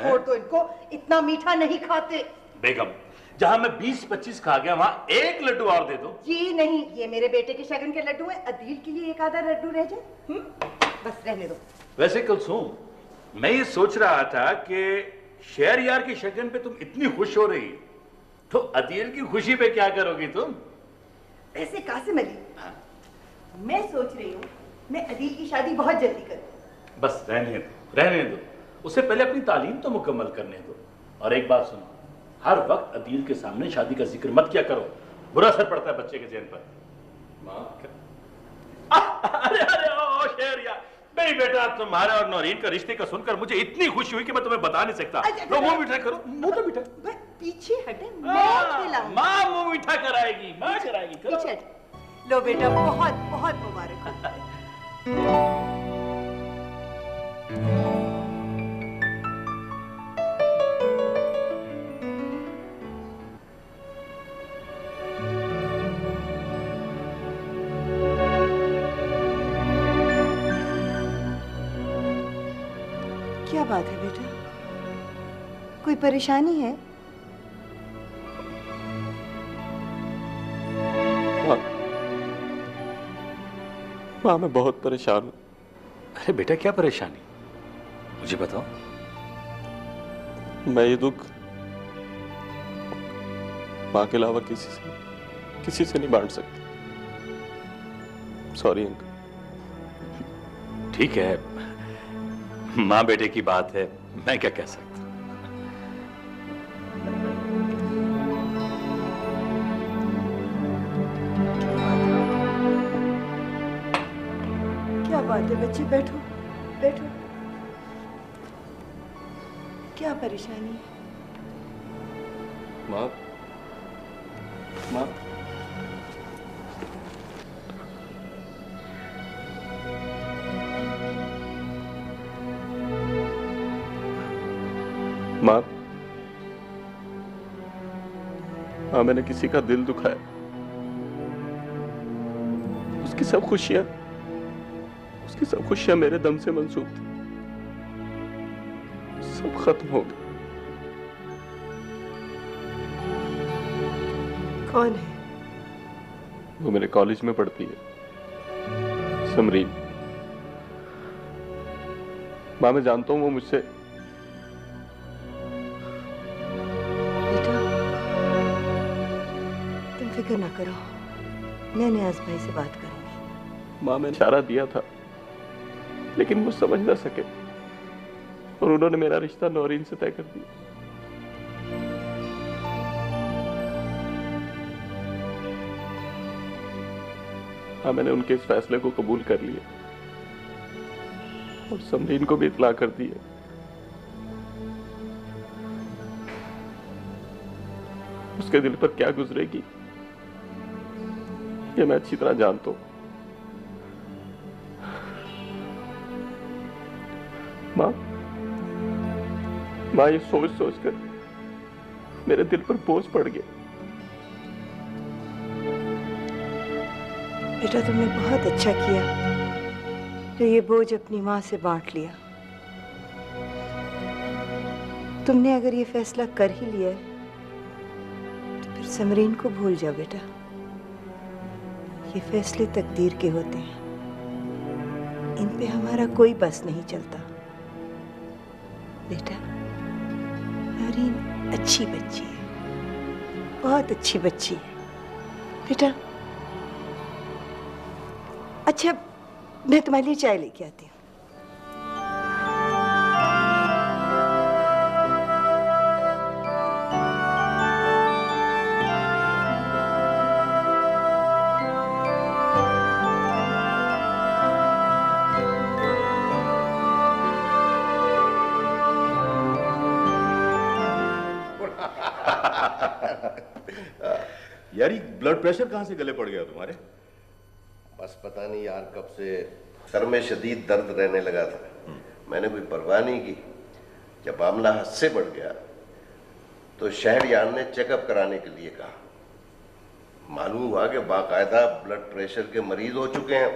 छोड़ दो इनको, इतना मीठा नहीं खाते। बेगम, जहां मैं 20-25 खा गया वहां एक लड्डू और दे दो। जी नहीं, ये मेरे बेटे के शगन के लड्डू हैं, अदील के लिए एक आधा लड्डू रह जाए। बस रहने दो। वैसे कुलसूम, मैं ये सोच रहा था कि शहरयार की शगन पे तुम इतनी खुश हो रही, तो अदील की खुशी पे क्या करोगी तुम? ऐसे कासिम अली, मैं सोच रही हूँ मैं अदील की शादी बहुत जल्दी करूँ। बस रहने दो, उससे पहले अपनी तालीम तो मुकम्मल करने दो। और एक बात सुनो, हर वक्त अदील के सामने शादी का जिक्र मत किया करो, बुरा असर पड़ता है बच्चे के ज़हन पर। अरे ओ शहरयार, नहीं बेटा, तुम्हारे और नौरीन का रिश्ते का सुनकर मुझे इतनी खुशी हुई कि मैं तुम्हें बता नहीं सकता। लो मुंह मीठा करो, मुंह तो मीठा। पीछे हटे, मैं खिलाऊंगी। माँ मुंह मीठा कराएगी, माँ कराएगी। पीछे हटे। लो बेटा, बहुत बहुत मुबारक हो। क्या बात है बेटा, कोई परेशानी है? माँ मैं बहुत परेशान हूँ। अरे बेटा, क्या परेशानी, मुझे बताओ। मैं ये दुख माँ के अलावा किसी से नहीं बांट सकती। Sorry uncle. ठीक है, माँ बेटे की बात है, मैं क्या कह सकता। क्या बात है बच्चे, बैठो बैठो। क्या परेशानी है? माँ माँ माँ हाँ, मैंने किसी का दिल दुखाया, उसकी सब खुशियां मेरे दम से मंसूब थी, सब खत्म हो गए। कौन है? वो मेरे कॉलेज में पढ़ती है, समरीन। माँ मैं जानता हूँ वो मुझसे। बेटा तुम फिक्र ना करो, मैं नियाज भाई से बात करूंगी। माँ मैंने इशारा दिया था लेकिन वो समझ ना सके और उन्होंने मेरा रिश्ता नौरीन से तय कर दिया। हाँ, मैंने उनके इस फैसले को कबूल कर लिया और समरीन को भी इत्तला कर दी है। उसके दिल पर क्या गुजरेगी ये मैं अच्छी तरह जानता हूं। माँ ये सोच कर मेरे दिल पर बोझ पड़ गया। बेटा तुमने बहुत अच्छा किया तो ये बोझ अपनी माँ से बांट लिया। तुमने अगर ये फैसला कर ही लिया है तो फिर समरीन को भूल जाओ बेटा। ये फैसले तकदीर के होते हैं, इन पे हमारा कोई बस नहीं चलता। बेटा नौरीन अच्छी बच्ची है, बहुत अच्छी बच्ची है बेटा। अच्छा मैं तुम्हारे लिए चाय लेके आती हूँ। यार ये ब्लड प्रेशर कहाँ से गले पड़ गया तुम्हारे? बस पता नहीं यार, कब से सर में शदीद दर्द रहने लगा था। मैंने कोई परवाह नहीं की। जब मामला हद से बढ़ गया तो शहरयार ने चेकअप कराने के लिए कहा। मालूम हुआ कि बाकायदा ब्लड प्रेशर के मरीज हो चुके हैं।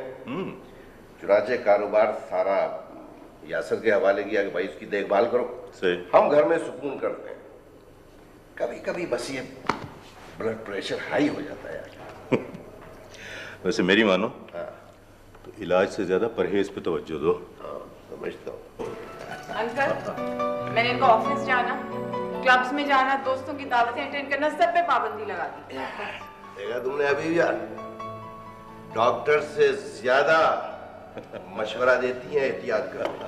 चुनाचे कारोबार सारा यासर के हवाले किया कि भाई उसकी देखभाल करो। सही। हम घर में सुकून करते हैं। कभी कभी बस ये ब्लड प्रेशर हाई हो जाता है यार। वैसे मेरी मानो हाँ तो इलाज से ज्यादा परहेज पे तवज्जो दो। हाँ समझता हूँ। अंकल, मैंने इनको ऑफिस जाना, क्लब्स में जाना, दोस्तों की दावतें अटेंड करना, सब पे पाबंदी लगा दी। देखा तुमने अभी भी यार, डॉक्टर से ज्यादा मशवरा देती है, एहतियात करना।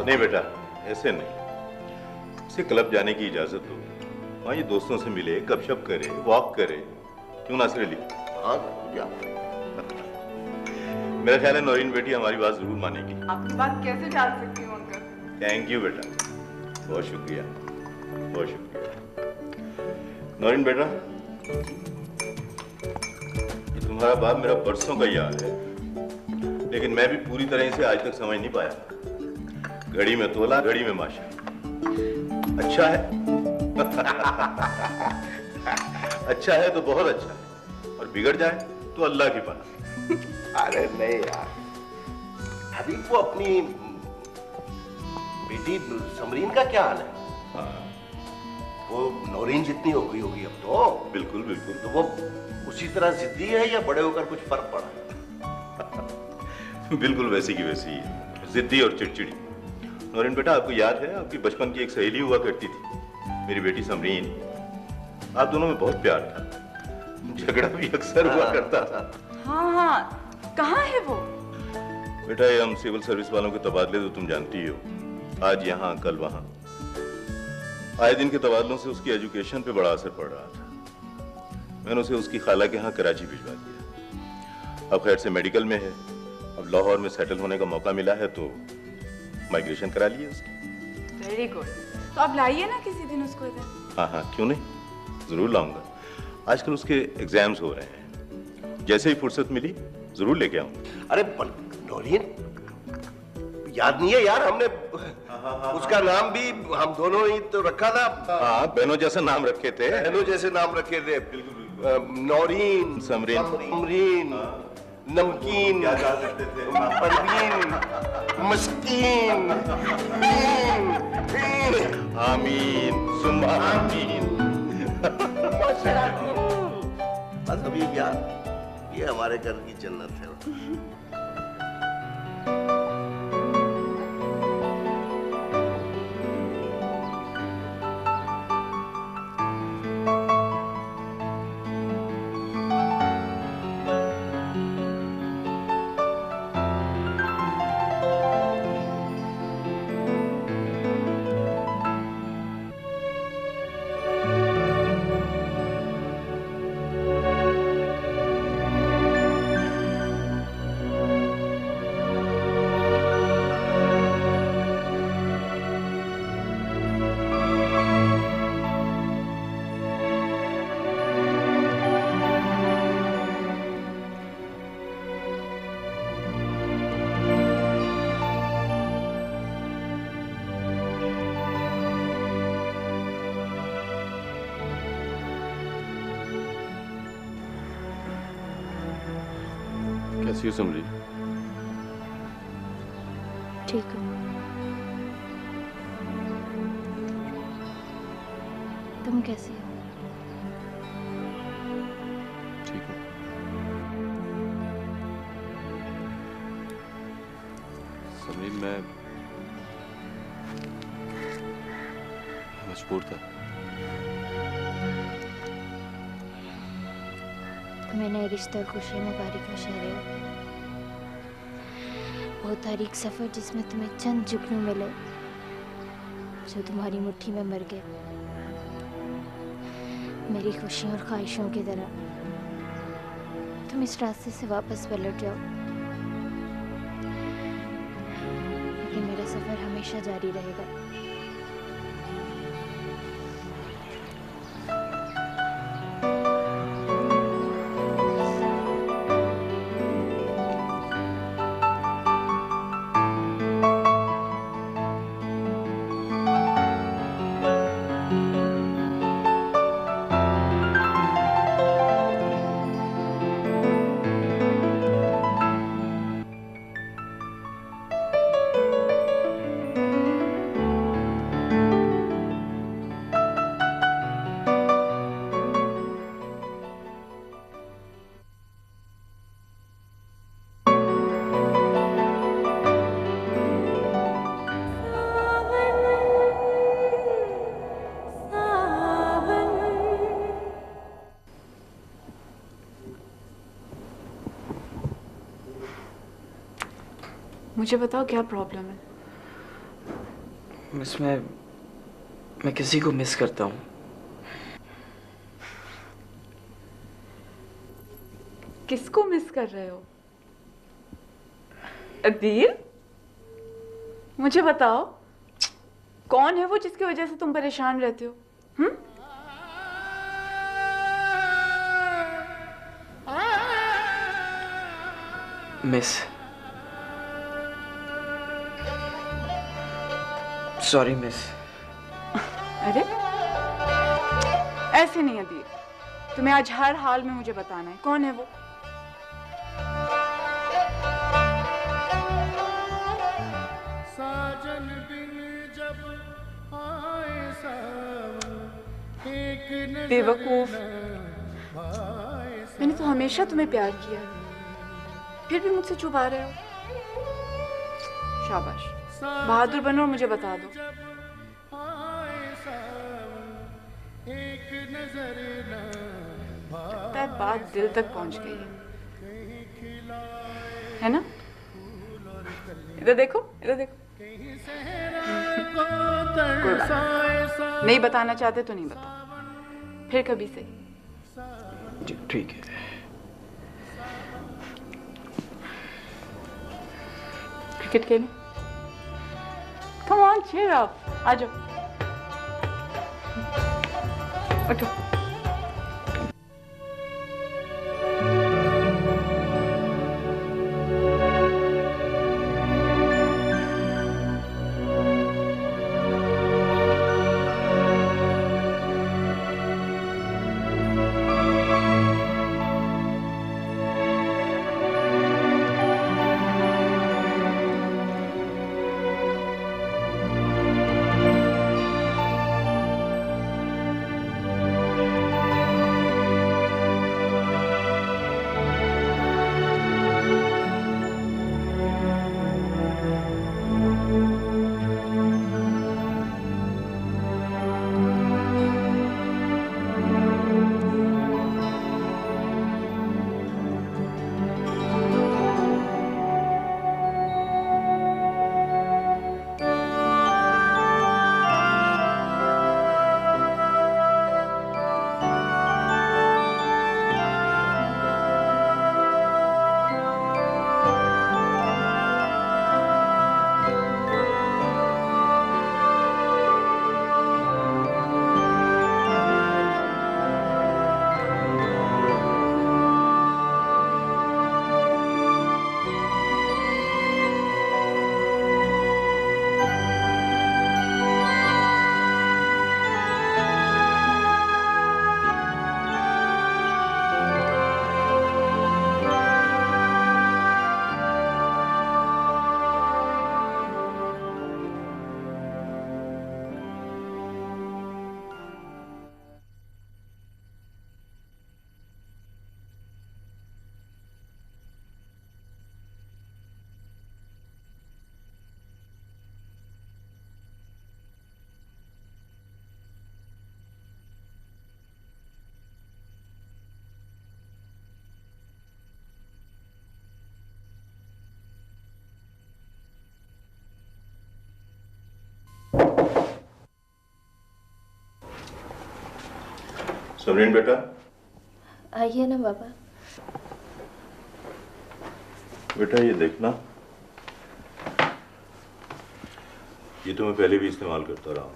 नहीं बेटा, ऐसे नहीं। उसे क्लब जाने की इजाजत दो, वहाँ ये दोस्तों से मिले, गपशप करे, वॉक करे। क्यों नासर अली? हाँ क्या? मेरा ख्याल है नौरीन बेटी हमारी बात जरूर मानेगी। आपकी बात कैसे टाल सकती हूँ अंकल? थैंक यू बेटा, बहुत शुक्रिया, बहुत शुक्रिया। नौरीन बेटा, ये तुम्हारा बाप मेरा बरसों का यार है, लेकिन मैं भी पूरी तरह इसे आज तक समझ नहीं पाया। घड़ी में तोला, घड़ी में माशा। अच्छा है। अच्छा है तो बहुत अच्छा है, और बिगड़ जाए तो अल्लाह की पनाह। अरे नहीं यार, अभी वो अपनी बेटी समरीन का क्या हाल है? हाँ, वो नौरीन जितनी हो गई होगी अब तो। बिल्कुल बिल्कुल। तो वो उसी तरह जिद्दी है या बड़े होकर कुछ फर्क पड़ा? बिल्कुल वैसी की वैसी है, जिद्दी और चिड़चिड़ी। नौरीन बेटा, आपको याद है आपकी बचपन की एक सहेली हुआ करती थी, मेरी बेटी समरीन। आप दोनों में बहुत प्यार था, झगड़ा भी अक्सर हुआ करता था। हाँ हाँ, कहाँ है वो? बेटा, ये हम सिविल सर्विस वालों के तबादले तो तुम जानती ही हो, आज यहाँ कल वहाँ। आए दिन के तबादलों से उसकी एजुकेशन पे बड़ा असर पड़ रहा था। मैंने उसे उसकी खाला के यहाँ कराची भिजवा दिया। अब खैर से मेडिकल में है, अब लाहौर में सेटल होने का मौका मिला है तो माइग्रेशन करा ली है उसकी। Very good. तो आप लाइए ना किसी दिन उसको इधर। हाँ हाँ, क्यों नहीं, जरूर लाऊंगा। आजकल उसके एग्जाम्स हो रहे हैं, जैसे ही फुर्सत मिली जरूर लेके आऊंगा। अरे नौरीन याद नहीं है यार, हमने उसका नाम भी हम दोनों ही तो रखा था। हाँ, बहनों जैसा नाम रखे थे। बहनों जैसे नाम रखे थे। नौरीन, समरीन, समरीन, नमकीन, क्या कहा करते थे? परवीन, मस्कीन, आमीन सुम्मा आमीन। बस अभी यार, ये हमारे घर की जन्नत है। कैसी हो समरी? ठीक हूँ। तुम कैसे हो? ठीक हूँ। समरी, मैं मजबूर था। मैंने रिश्ता खुशी मुबारक में शहर, वो तारीख सफर जिसमें तुम्हें चंद जुगनू मिले जो तुम्हारी मुट्ठी में मर गए, मेरी खुशियों और ख्वाहिशों की तरह। तुम इस रास्ते से वापस पलट जाओ, लेकिन मेरा सफर हमेशा जारी रहेगा। मुझे बताओ क्या प्रॉब्लम है। मिस, मैं किसी को मिस करता हूँ। किसको मिस कर रहे हो? अदील, मुझे बताओ कौन है वो जिसकी वजह से तुम परेशान रहते हो? Miss, sorry miss. अरे ऐसे नहीं अदील, तुम्हें आज हर हाल में मुझे बताना है कौन है वो। बेवकूफ, मैंने तो हमेशा तुम्हें प्यार किया, फिर भी मुझसे छुपा रहे हो। शाबाश, बहादुर बनो और मुझे बता दो। लगता है बात दिल तक पहुंच गई है ना? इधर देखो, इधर देखो। कोई बात नहीं बताना चाहते तो नहीं बताओ, फिर कभी से। जी ठीक है। क्रिकेट खेलें? कम ऑन, चीयर अप, आ जाओ, उठो। समरीन बेटा, आइए ना बाबा। बेटा ये देखना, ये तो मैं पहले भी इस्तेमाल करता रहा हूँ।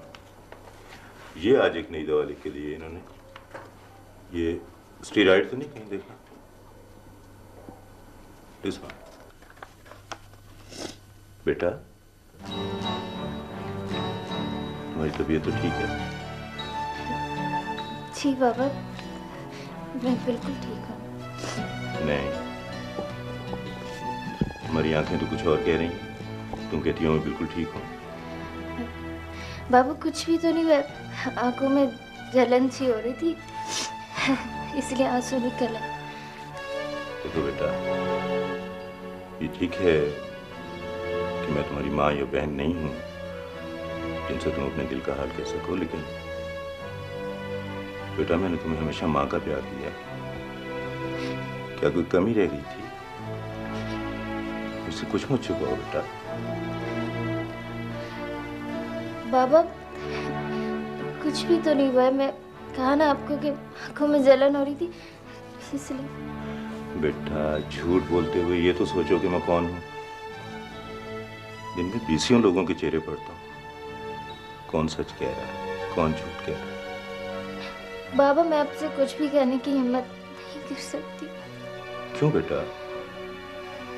ये आज एक नई दवा लिख के दी है इन्होंने। ये स्टेरॉइड तो नहीं कहीं? देखना दिस वन। बेटा तुम्हारी तबीयत तो ठीक है? जी बाबा, मैं बिल्कुल ठीक हूँ। नहीं, तुम्हारी आंखें तो कुछ और कह रही हैं। तुम कहती हो मैं बिल्कुल ठीक हूँ। बाबू कुछ भी तो नहीं, आंखों में जलन सी हो रही थी, इसलिए आंसू निकल आए। देखो बेटा, ये ठीक है कि मैं तुम्हारी माँ या बहन नहीं हूँ जिनसे तुम अपने दिल का हाल कह सको, लेकिन बेटा मैंने तुम्हें हमेशा माँ का प्यार दिया। क्या कोई कमी रह गई थी? मुझसे कुछ मत छुपाओ बेटा। बाबा कुछ भी तो नहीं हुआ है। मैं कहा ना आपको कि आंखों में जलन हो रही थी इसलिए। बेटा झूठ बोलते हुए ये तो सोचो कि मैं कौन हूं। दिन में बीसियों लोगों के चेहरे पढ़ता हूं, कौन सच कह रहा है कौन झूठ कह रहा है। बाबा मैं आपसे कुछ भी कहने की हिम्मत नहीं कर सकती। क्यों बेटा,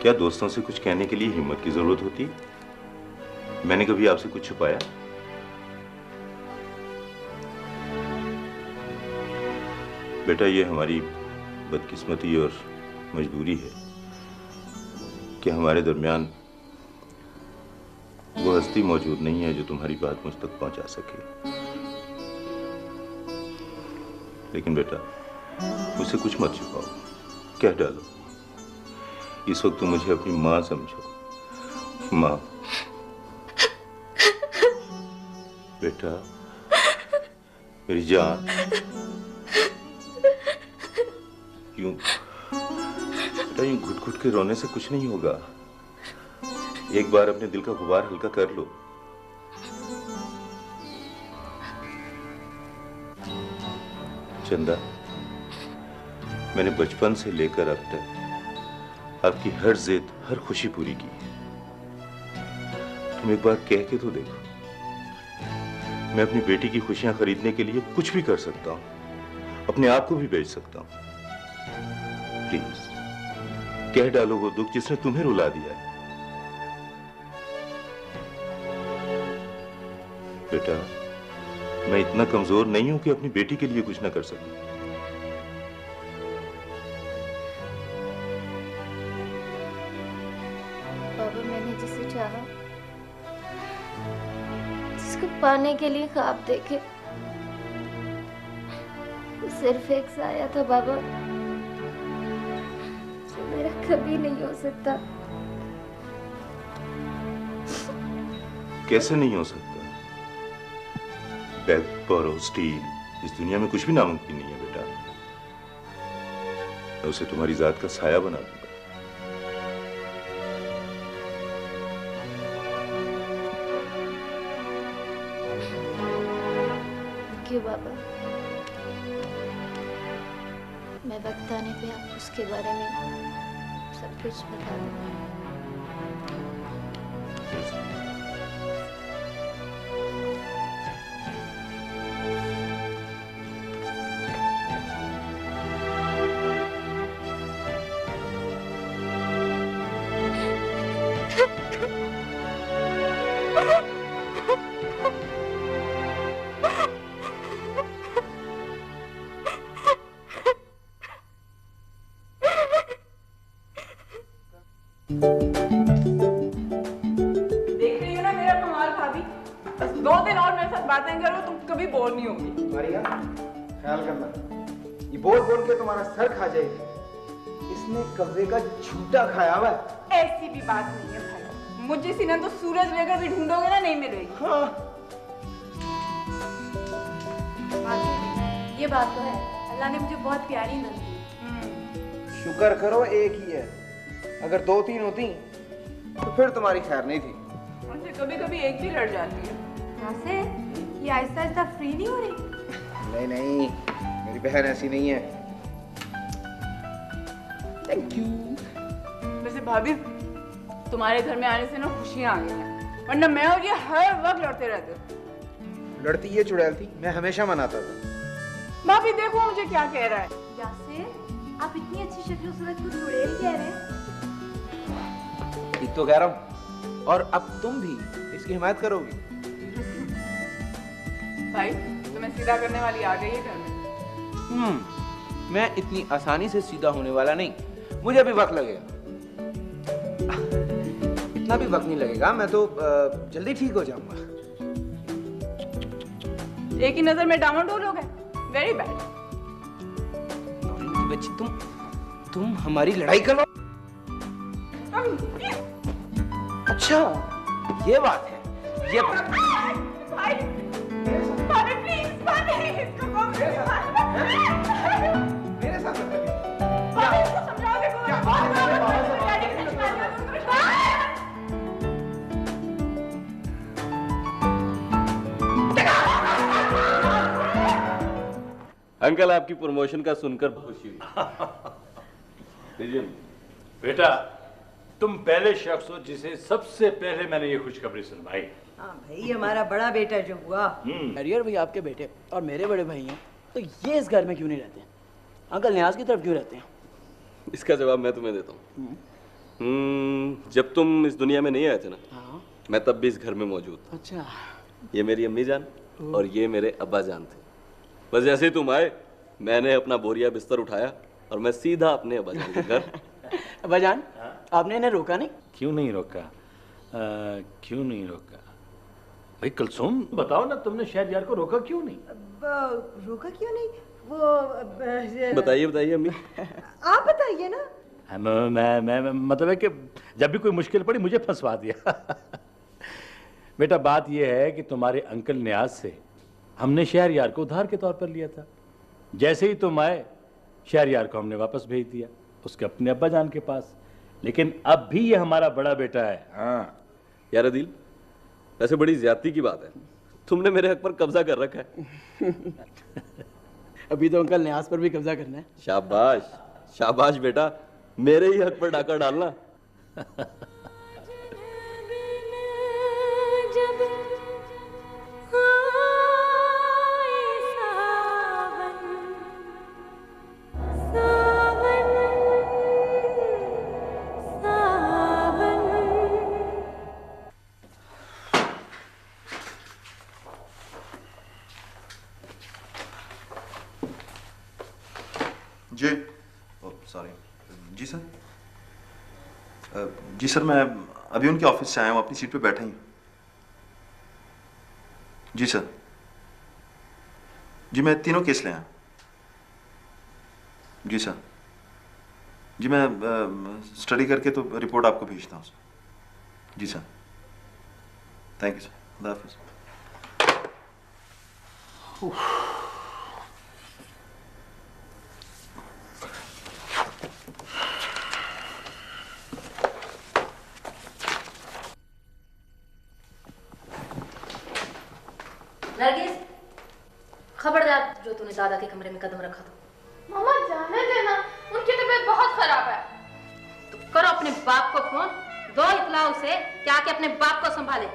क्या दोस्तों से कुछ कहने के लिए हिम्मत की जरूरत होती? मैंने कभी आपसे कुछ छुपाया? बेटा ये हमारी बदकिस्मती और मजबूरी है कि हमारे दरमियान वो हस्ती मौजूद नहीं है जो तुम्हारी बात मुझ तक पहुंचा सके। लेकिन बेटा मुझसे कुछ मत छुपाओ, कह डालो। इस वक्त तुम मुझे अपनी मां समझो। मां बेटा, मेरी जान। यूं बेटा यूं घुट घुट के रोने से कुछ नहीं होगा। एक बार अपने दिल का गुबार हल्का कर लो। चंदा, मैंने बचपन से लेकर अब तक आपकी हर जिद हर खुशी पूरी की। तुम एक बार कह के तो देखो, मैं अपनी बेटी की खुशियां खरीदने के लिए कुछ भी कर सकता हूं, अपने आप को भी बेच सकता हूं। प्लीज कह डालो वो दुख जिसने तुम्हें रुला दिया है। बेटा मैं इतना कमजोर नहीं हूं कि अपनी बेटी के लिए कुछ ना कर सकूं। बाबा मैंने जिसे चाहा, जिसको पाने के लिए ख्वाब देखे, वो सिर्फ एक साया था बाबा, जो मेरा कभी नहीं हो सकता। कैसे नहीं हो सकता? बेग, बोरो, स्टील, इस दुनिया में कुछ भी नामुमकिन नहीं है बेटा। मैं उसे तुम्हारी जात का साया बना दूंगा। क्यों बाबा? मैं वक्त आने पे आपको उसके बारे में सब कुछ बता दूंगा। देख रही हो ना मेरा कमाल भाभी, बस 2 दिन और मेरे साथ बातें करो, तुम कभी बोर नहीं होगी। मारिया ख्याल करना, ये बोल बोल के तुम्हारा सर खा जाएगी। इसने कब्जे का झूठा खाया हुआ है। ऐसी भी बात नहीं है भाई, मुझे सीना तो सूरज लेकर भी ढूंढोगे ना, नहीं मिलेगी। हाँ। भाभी ये बात तो है, अल्लाह ने मुझे बहुत प्यारी नंद दी। शुक्र करो एक ही है, अगर 2-3 होती तो फिर तुम्हारी खैर नहीं थी। मुझसे कभी कभी एक भी लड़ जाती है। वैसे ये आहिस्ता आहिस्ता फ्री नहीं हो रही? नहीं नहीं, मेरी बहन ऐसी नहीं है। Thank you. वैसे भाभी तुम्हारे घर में आने से ना खुशियां आ गई हैं, वरना मैं और ये हर वक्त लड़ते रहते। लड़ती ये चुड़ैल थी, मैं हमेशा मनाता था। भाभी देखो मुझे क्या कह रहा है। यासिर आप इतनी अच्छी शक्ल सूरत को चुड़ैल कह रहे हैं? ठीक तो कह रहा हूँ, और अब तुम भी इसकी हिमायत करोगी। भाई तुम्हें सीधा करने वाली आ गई है घर में। मैं इतनी आसानी से सीधा होने वाला नहीं, मुझे अभी वक्त लगेगा। इतना भी वक्त नहीं लगेगा, मैं तो जल्दी ठीक हो जाऊंगा। एक ही नजर में डामाडोल हो गए, वेरी बैड। बच्ची तुम हमारी लड़ाई करो। अच्छा ये बात है, ये बात है। भाई प्लीज इसको मेरे साथ समझाओ, देखो अंकल आपकी प्रमोशन का सुनकर खुशी हुई। लीजिए। बेटा तुम पहले शख्स हो जिसे सबसे पहले मैंने ये खुशखबरी सुनवाई। हाँ भाई, हमारा बड़ा बेटा जो हुआ। हरियर भाई आपके बेटे और मेरे बड़े भाई हैं, तो ये इस घर में क्यों नहीं रहते हैं? अंकल न्याज की तरफ क्यों रहते हैं? इसका जवाब मैं तुम्हें देता हूँ। जब तुम इस दुनिया में नहीं आए थे ना, हाँ। मैं तब भी इस घर में मौजूद था। अच्छा। ये मेरी अम्मी जान और ये मेरे अब्बा जान थे। बस जैसे ही तुम आए, मैंने अपना बोरिया बिस्तर उठाया और मैं सीधा अपने अब्बा जान के घर। अब्बा जान, आपने इन्हें रोका नहीं? क्यों नहीं रोका? क्यों नहीं रोका? भाई कुलसुम बताओ ना, तुमने शहरयार को रोका क्यों नहीं? रोका क्यों नहीं? वो बताइए बताइए अम्मी। आप बताइए ना। मैं मतलब है कि जब भी कोई मुश्किल पड़ी मुझे फंसवा दिया। बेटा बात यह है कि तुम्हारे अंकल न्याज से हमने शहरयार को उधार के तौर पर लिया था। जैसे ही तुम आए, शहरयार को हमने वापस भेज दिया उसके अपने अब्बा जान के पास। लेकिन अब भी ये हमारा बड़ा बेटा है। हाँ यार अदील, वैसे बड़ी ज्यादती की बात है, तुमने मेरे हक पर कब्जा कर रखा है। अभी तो अंकल न्याज पर भी कब्जा करना है। शाबाश शाबाश बेटा, मेरे ही हक पर डाका डालना। जी सॉरी जी सर। जी सर, मैं अभी उनके ऑफिस से आया हूँ, अपनी सीट पे बैठा ही हूँ। जी सर। जी मैं तीनों केस ले आया। जी सर। जी मैं स्टडी करके तो रिपोर्ट आपको भेजता हूँ सर। जी सर, थैंक यू सर। खुदा हाफिज़। नरगिस, खबरदार जो तूने दादा के कमरे में कदम रखा तो। मम्मा जाने देना, उनकी तबीयत बहुत खराब है। तो करो अपने बाप को फोन, दो इतला उसे क्या कि अपने बाप को संभाले।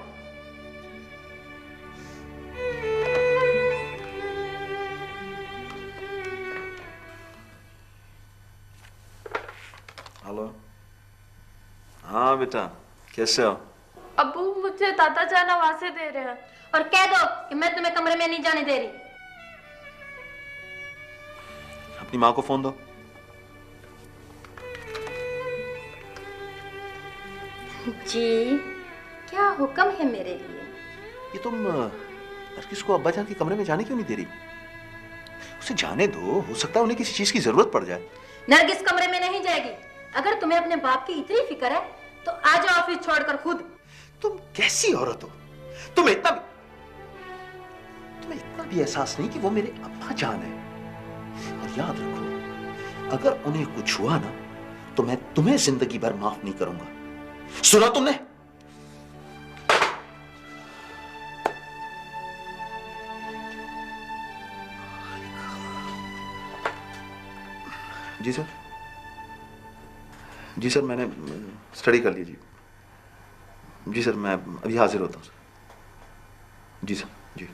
हेलो। हाँ बेटा, कैसे हो? अब्बू मुझे ताता जान आवाज़ें दे रहे हैं। और कह दो कि मैं तुम्हें कमरे में नहीं जाने दे रही। अपनी माँ को फोन दो। जी, क्या हुक्म है मेरे लिए? ये तुम नरगिस को अब्बा जान के कमरे में जाने क्यों नहीं दे रही? उसे जाने दो, हो सकता है उन्हें किसी चीज की जरूरत पड़ जाए। नरगिस कमरे में नहीं जाएगी। अगर तुम्हें अपने बाप की इतनी फिक्र है तो आ जाओ ऑफिस छोड़कर खुद। तुम कैसी औरत हो? तुम्हें इतना भी एहसास नहीं कि वो मेरे अब्बा जान है। और याद रखो, अगर उन्हें कुछ हुआ ना तो मैं तुम्हें जिंदगी भर माफ नहीं करूंगा। सुना तुमने? जी सर। जी सर, मैंने स्टडी कर ली जी। जी सर, मैं अभी हाजिर होता हूँ सर। जी सर, जी।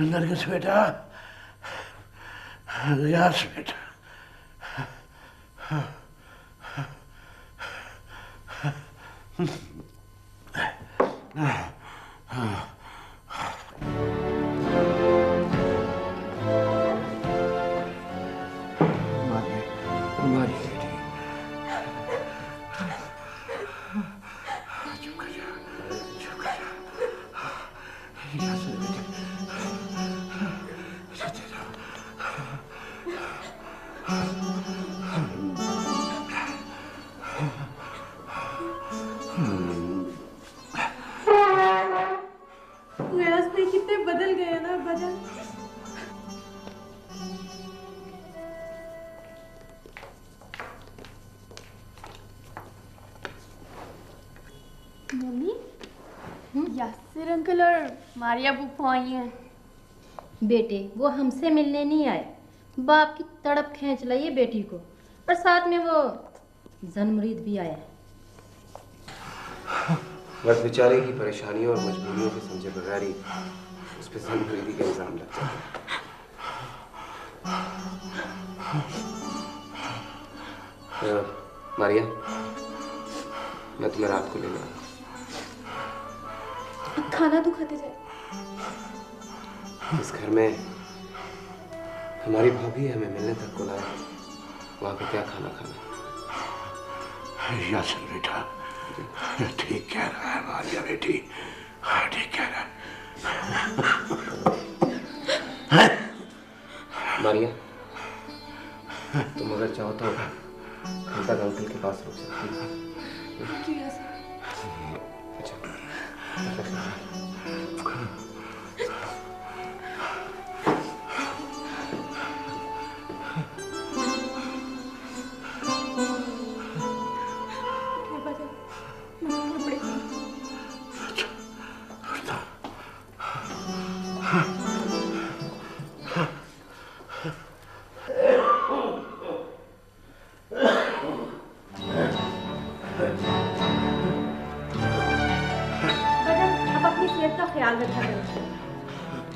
नरगिस बेटा, रियाज बेटा, गयास भाई कितने बदल गए हैं ना अब्बाजान। मम्मी यासिर अंकल और मारिया फूफा आई हैं। बेटे वो हमसे मिलने नहीं आए, बाप की तड़प खींच लाई है बेटी को, और साथ में वो जनमुरीद भी आया है। बस बेचारे की परेशानियों और मजबूरियों को समझे बगैर ही उस पर जनमुरीदी का इल्जाम लग जाता है। मारिया, मैं तुम्हें रात को लेने आया। खाना तो खाते जाए। इस घर में हमारी भाभी हमें मिलने तक को लाया, वहां पे क्या खाना खाना। यासिर बेटा ठीक कह रहा है मारिया बेटी, हाँ ठीक कह रहा है। मारिया, तुम अगर चाहो तो कल तक अंकल के पास रुक सकती हो। अच्छा,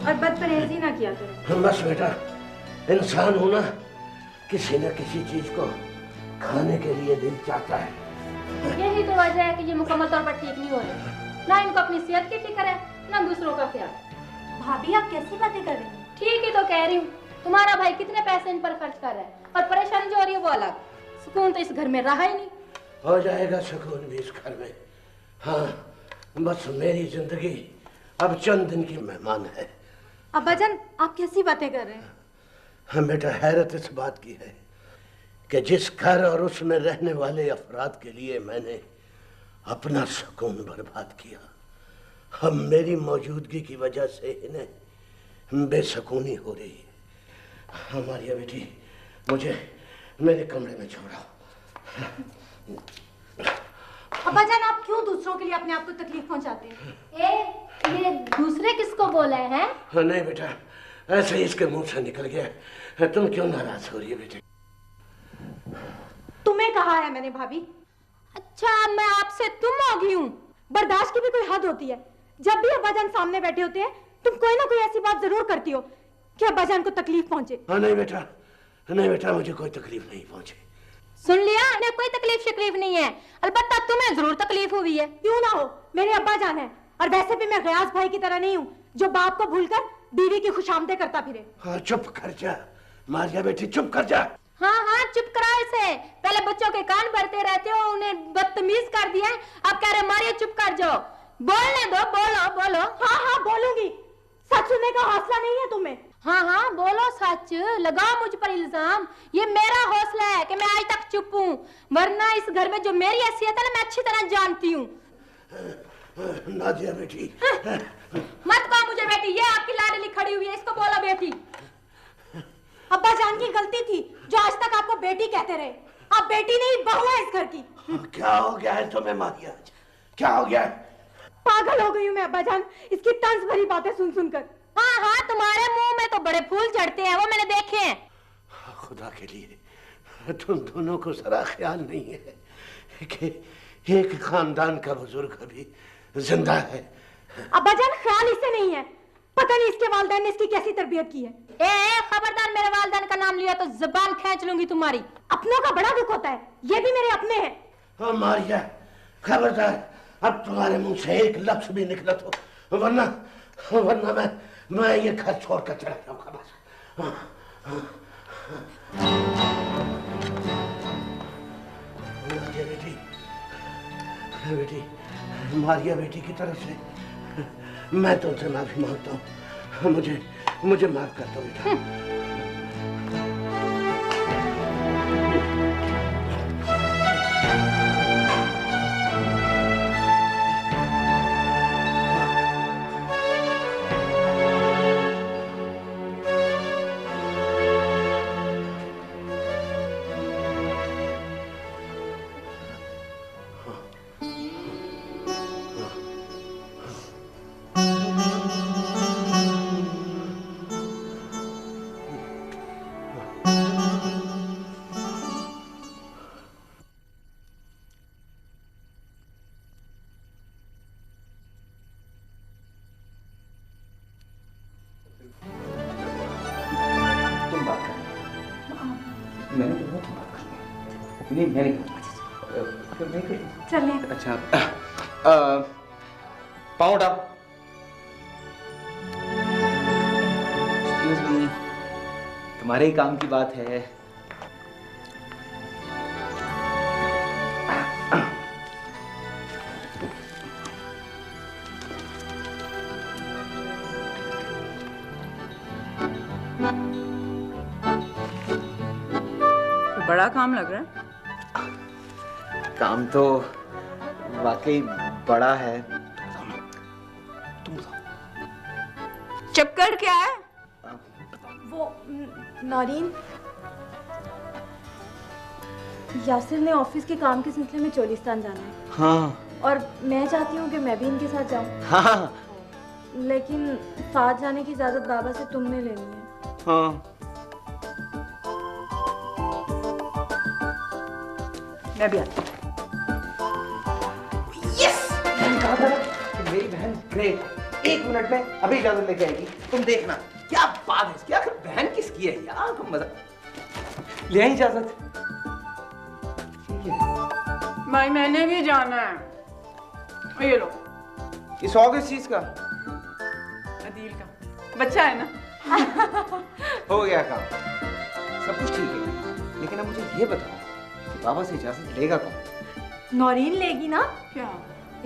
और बदपरहेजी ना किया करो। बस बेटा, इंसान होना किसी न किसी चीज को खाने के लिए दिल चाहता है। यही तो वजह है कि ये मुकम्मल तौर पर ठीक नहीं हो रहे, ना इनको अपनी सेहत की फिक्र है ना दूसरों का ख्याल। भाभी आप कैसी बातें कर रही हैं? ठीक ही तो कह रही हूँ, तुम्हारा भाई कितने पैसे इन पर खर्च कर रहा है, और परेशानी जो हो रही है वो अलग। सुकून तो इस घर में रहा ही नहीं। हो जाएगा सुकून भी इस घर में। हाँ, बस मेरी जिंदगी अब चंद दिन की मेहमान है। अब्बाजान आप कैसी बातें कर रहे हैं? हाँ बेटा, हैरत इस बात की है कि जिस घर और उसमें रहने वाले अफराद के लिए मैंने अपना सुकून बर्बाद किया, हम मेरी मौजूदगी की वजह से इन्हें बेसुकूनी हो रही है। हमारी बेटी, मुझे मेरे कमरे में छोड़ो। अब्बाजान आप क्यों दूसरों के लिए अपने आप को तकलीफ पहुंचाते हैं? ये दूसरे किसको बोला है? नहीं बेटा, ऐसे ही इसके मुंह से निकल गया। तुम क्यों नाराज हो रही है बेटे? तुम्हें कहा है मैंने भाभी। अच्छा, मैं आपसे तुम हो गई हूँ। बर्दाश्त की भी कोई हद होती है। जब भी अब्बाजान सामने बैठे होते हैं तुम कोई ना कोई ऐसी बात जरूर करती हो कि अब्बाजान को तकलीफ पहुंचे। हाँ नहीं बेटा, नहीं बेटा, मुझे कोई तकलीफ नहीं पहुंची। सुन लिया, इन्हें कोई तकलीफ शिकलीफ नहीं है, अलबत्ता तुम्हें जरूर तकलीफ हुई है। क्यों ना हो, मेरे अब्बाजान है, और वैसे भी मैं गयास भाई की तरह नहीं हूँ जो बाप को भूलकर बीवी की खुशामदें करता फिरे। हाँ चुप कर जा मारिया बेटी, चुप कर जा। हाँ हाँ चुप कराओ इसे। पहले बच्चों के कान भरते रहते हो, उन्हें बदतमीज कर दिया है, अब कह रहे मारिया चुप कर जाओ। बोलने दो, बोलो बोलो। हाँ हाँ बोलूंगी, सच सुनने का हौसला नहीं है तुम्हें? हाँ हाँ बोलो सच, लगाओ मुझ पर इल्जाम। ये मेरा हौसला है कि मैं आज तक चुप हूँ, वरना इस घर में जो मेरी हैसियत है ना मैं अच्छी तरह जानती हूँ। नादिया बेटी, मत कहो मुझे बेटी, ये आपकी लाडली खड़ी हुई है, इसको बोलो बेटी। अब्बाजान की गलती थी जो आज तक आपको बेटी कहते रहे। आप बेटी नहीं बहू है इस घर की। क्या हो गया है तुम्हें मारिया? क्या हो गया? पागल हो गई हूँ मैं अब्बाजान, इसकी तंज भरी बातें सुन सुनकर। हाँ हाँ तुम्हारे मुंह में तो बड़े फूल चढ़ते हैं, वो मैंने देखे हैं। खुदा के लिए तुम दोनों को जरा ख्याल नहीं है कि एक खानदान का बुजुर्ग अभी जिंदा है। अब्बाजान ख्याल इससे नहीं है, पता नहीं इसके वालिदैन ने इसकी कैसी तरबियत की है। खबरदार, मेरे वालिदैन का नाम लिया तो जुबान खींच लूंगी तुम्हारी। अपनों का बड़ा दुख होता है, ये भी मेरे अपने हैं। हाँ मारिया, खबरदार, अब तुम्हारे मुंह से एक लफ्ज भी निकला तो वरना मैं ये घर छोड़कर चला जाऊंगा बस। बेटी, मारिया बेटी की तरफ से मैं तुमसे माफी मांगता हूँ, मुझे माफ कर दो बेटा। नहीं मैं नहीं फिर मैं कर चलिए। अच्छा पाँव उठाओ। एक्सक्यूज मी, तुम्हारे ही काम की बात है। बड़ा काम लग रहा है। काम तो वाकई बड़ा है। चक्कर क्या है? वो नौरीन, यासिर ने ऑफिस के काम के सिलसिले में चोलिस्तान जाना है। हाँ और मैं चाहती हूँ कि मैं भी इनके साथ जाऊँ। हाँ लेकिन साथ जाने की इजाजत बाबा से तुमने लेनी है। हाँ मैं भी आती यस, मैंने कहा था कि मेरी बहन ग्रेट, 1 मिनट में अभी इजाजत लेके आएगी, तुम देखना। क्या बात है इसकी, आखिर बहन किसकी है यार, तुम मजा ले आई इजाजत। भाई मैंने भी जाना है। ये लो। इस ऑगस्ट चीज का अदील का बच्चा है ना। हो गया काम, सब कुछ ठीक है, लेकिन अब मुझे ये बताओ कि बाबा से इजाजत लेगा कौन? नौरीन लेगी ना। क्या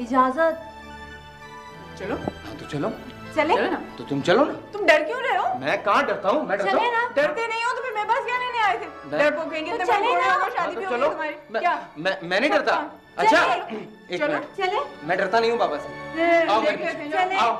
इजाजत? चलो। तो चलो। चले ना। तो तुम चलो ना। तुम डर क्यों रहे हो? मैं कहाँ डरता हूँ, मैं डरता चले हूँ। ना। डरते नहीं हो तो फिर मेरे पास क्या लेने आए थे? डरपोक कहेंगे तो चले ना। शादी भी होगी तुम्हारी। क्या? मैं नहीं डरता। अच्छा एक मिनट, चले। मैं डरता नहीं हूँ बाबा से। आओ मेरे पीछे, आओ।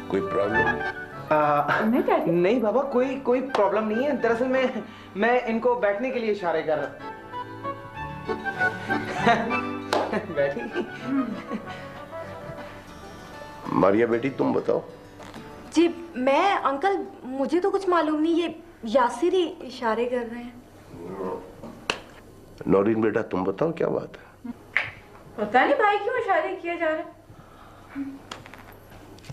कोई प्रॉब्लम? नहीं बाबा, कोई प्रॉब्लम नहीं है। दरअसल मैं इनको बैठने के लिए इशारे कर रहा। बैठी। मारिया बेटी तुम बताओ। जी मैं अंकल, मुझे तो कुछ मालूम नहीं, ये यासिर ही इशारे कर रहे हैं। नौरीन बेटा तुम बताओ क्या बात है? पता नहीं भाई क्यों इशारे किए जा रहे।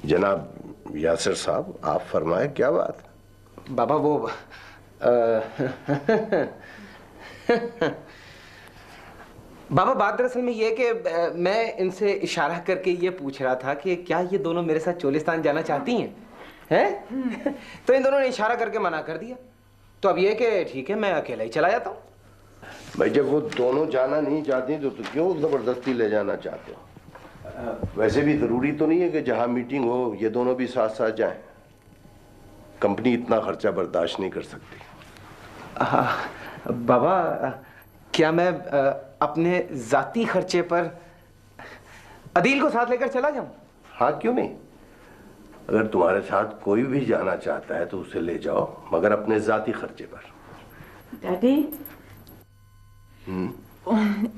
जनाब यासिर साहब आप फरमाए क्या बात? बाबा वो बाबा बात दरअसल में ये कि मैं इनसे इशारा करके ये पूछ रहा था कि क्या ये दोनों मेरे साथ चोलिस्तान जाना चाहती हैं? हैं? तो इन दोनों ने इशारा करके मना कर दिया। तो अब ये कि ठीक है मैं अकेला ही चला जाता हूँ। भाई जब वो दोनों जाना नहीं चाहती तो क्यों जबरदस्ती ले जाना चाहते हो? वैसे भी जरूरी तो नहीं है कि जहां मीटिंग हो ये दोनों भी साथ साथ जाएं। कंपनी इतना खर्चा बर्दाश्त नहीं कर सकती। बाबा क्या मैं अपने जाती खर्चे पर अदील को साथ लेकर चला जाऊं? हाँ क्यों नहीं, अगर तुम्हारे साथ कोई भी जाना चाहता है तो उसे ले जाओ, मगर अपने जाती खर्चे पर। डैडी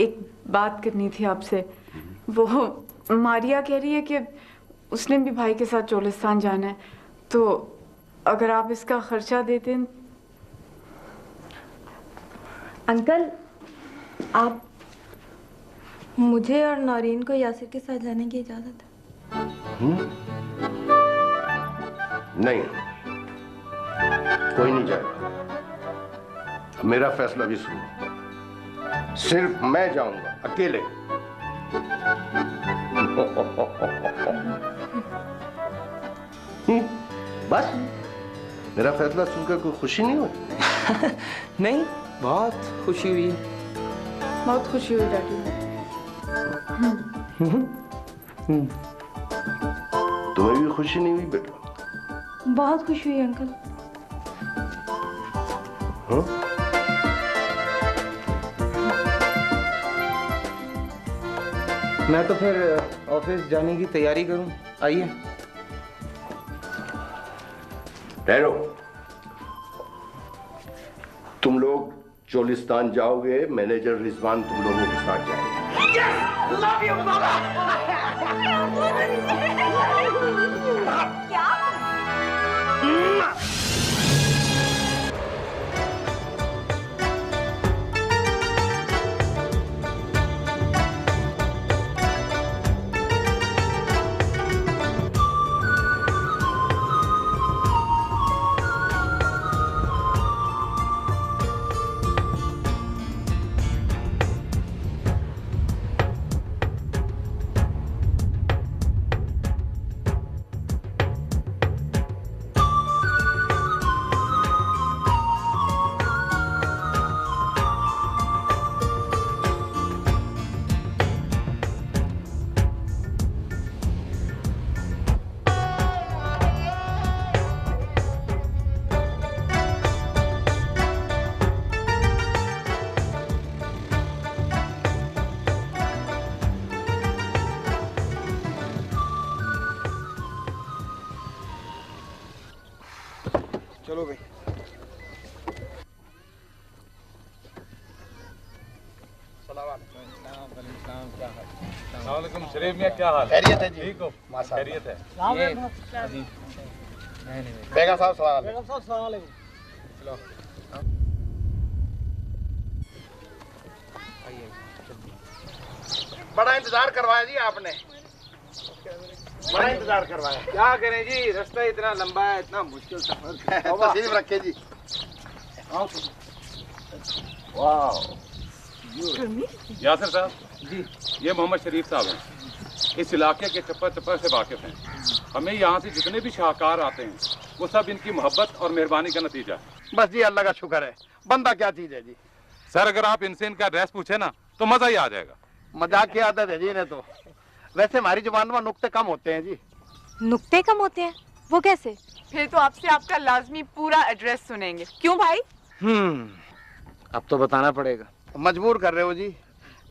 एक बात करनी थी आपसे। वो मारिया कह रही है कि उसने भी भाई के साथ चोलिस्तान जाना है, तो अगर आप इसका खर्चा देते। अंकल आप मुझे और नौरीन को यासिर के साथ जाने की इजाजत है? नहीं, कोई नहीं जाएगा। मेरा फैसला भी सुनो, सिर्फ मैं जाऊंगा अकेले। बस मेरा फैसला सुनकर कोई खुशी नहीं हुई? नहीं, बहुत खुशी हुई। बहुत खुशी हुई डैडी। तुम्हें भी खुशी नहीं हुई बेटा? बहुत खुशी हुई अंकल। हाँ? मैं तो फिर ऑफिस जाने की तैयारी करूं। आइए। ठहरो, तुम लोग चोलिस्तान जाओगे, मैनेजर रिजवान तुम लोगों के साथ जाएंगे। लव यू बाबा। क्या? चलो भाई। सलाम शरीफ मियां, क्या हाल? खैरियत है जी। ठीक हो? माशाअल्लाह। खैरियत है। बेगम साहब सलाम। बेगम साहब सलाम अलैकुम। चलो। बड़ा इंतजार करवाया जी आपने, बड़ा इंतजार करवाया। क्या करें जी, रास्ता इतना लंबा है, इतना मुश्किल सफर। तशरीफ रखे जी। वाह। यासिर साहब जी, ये मोहम्मद शरीफ साहब हैं। इस इलाके के चप्पा चप्पा से वाकिफ हैं। हमें यहाँ से जितने भी शाहकार आते हैं वो सब इनकी मोहब्बत और मेहरबानी का नतीजा है। बस जी अल्लाह का शुक्र है। बंदा क्या चीज है जी। सर अगर आप इनसे इनका एड्रेस पूछे ना तो मजा ही आ जाएगा। मजाक की आदत है जी इन्हें तो। वैसे हमारी जुबान में नुक्ते कम होते हैं जी। नुक्ते कम होते हैं? वो कैसे? फिर तो आपसे आपका लाजमी पूरा एड्रेस सुनेंगे। क्यों भाई? अब तो बताना पड़ेगा। मजबूर कर रहे हो जी।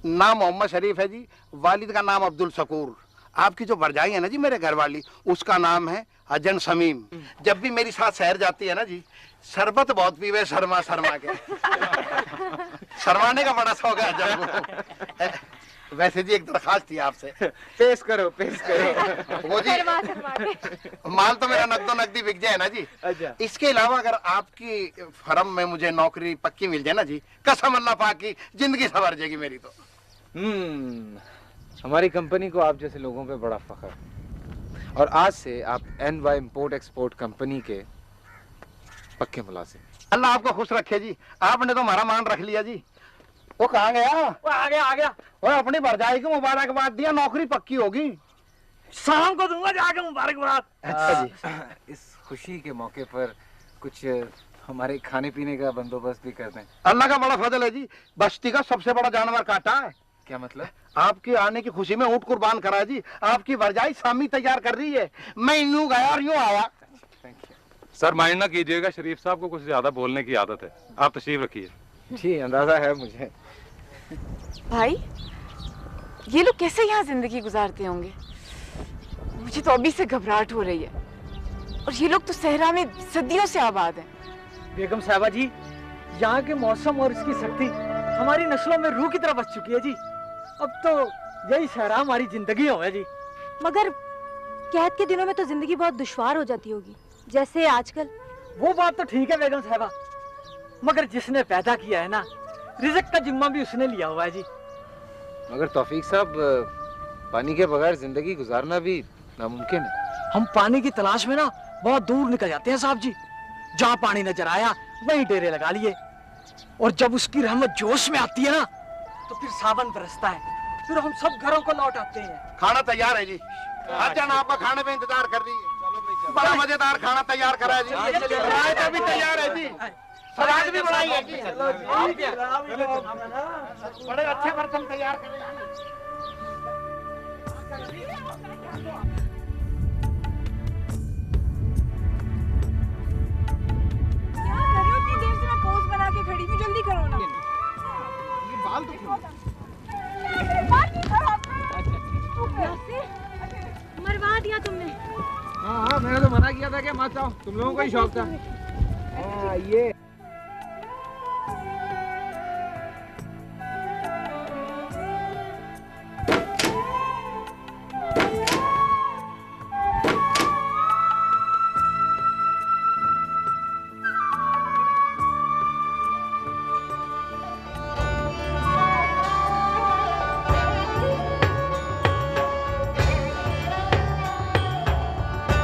नाम मोहम्मद शरीफ है जी, वालिद का नाम अब्दुल शकूर। आपकी जो भरजाई है ना जी मेरे घर वाली, उसका नाम है अजन शमीम। जब भी मेरी साथ शहर जाती है ना जी, शरबत बहुत पीवे शर्मा शर्मा के। शर्माने का बड़ा शौक है अजन को। वैसे जी एक दरखास्त थी आपसे। पेश करो पेश करो। वो जी माल तो मेरा नकदो नकदी बिक जाए ना जी। अच्छा। इसके अलावा अगर आपकी फर्म में मुझे नौकरी पक्की मिल जाए ना जी, कसम अल्लाह पाक की जिंदगी संवर जाएगी मेरी तो। हमारी कंपनी को आप जैसे लोगों पे बड़ा फख्र है। और आज से आप NY इंपोर्ट एक्सपोर्ट कंपनी के पक्के मुलाजिम। अल्लाह आपको खुश रखे जी। आपने तो हमारा मान रख लिया जी। वो कहाँ गया? वो आ गया। वो अपनी भरजाई को मुबारकबाद दिया, नौकरी पक्की होगी। शाम को दूंगा जाके मुबारकबाद। अच्छा जी। इस खुशी के मौके पर कुछ हमारे खाने पीने का बंदोबस्त भी कर दें। अल्लाह का बड़ा फजल है जी। बस्ती का सबसे बड़ा जानवर काटा है। क्या मतलब? आपके आने की खुशी में ऊंट कुर्बान करा जी। आपकी भरजाई सामी तैयार कर रही है। मैं यूं गया और यूं आया। सर माइंड ना कीजिएगा, शरीफ साहब को कुछ ज्यादा बोलने की आदत है। आप तशरीफ रखिए। जी अंदाजा है मुझे। भाई ये लोग कैसे यहाँ जिंदगी गुजारते होंगे? मुझे तो अभी से घबराहट हो रही है। और ये लोग तो सहरा में सदियों से आबाद हैं। बेगम साहबा जी, यहाँ के मौसम और इसकी शक्ति हमारी नस्लों में रूह की तरह बस चुकी है जी। अब तो यही सहरा हमारी जिंदगी हो है जी। मगर कैद के दिनों में तो जिंदगी बहुत दुश्वार हो जाती होगी, जैसे आजकल। वो बात तो ठीक है बेगम साहबा, मगर जिसने पैदा किया है ना, रिज़्क का जिम्मा भी उसने लिया हुआ है जी। मगर तौफीक साहब, पानी के बगैर जिंदगी गुजारना भी नामुमकिन है। हम पानी की तलाश में ना बहुत दूर निकल जाते हैं साहब जी। जहाँ पानी नजर आया वहीं डेरे लगा लिए। और जब उसकी रहमत जोश में आती है ना, तो फिर सावन बरसता है। फिर हम सब घरों को लौट आते हैं। खाना तैयार है जी। अजन आपका खाने पे इंतजार कर रही है। बड़ा मजेदार खाना तैयार करा है जी। रायता भी तैयार है जी। सलाद भी बनाई है जी। बड़े अच्छे बर्तन तैयार करे। बना के खड़ी हूँ, जल्दी करो ना। ये बाल तो मरवा दिया तुमने। हाँ मैंने तो मना किया था कि मत आओ, तुम लोगों को ही शौक था। हाँ ये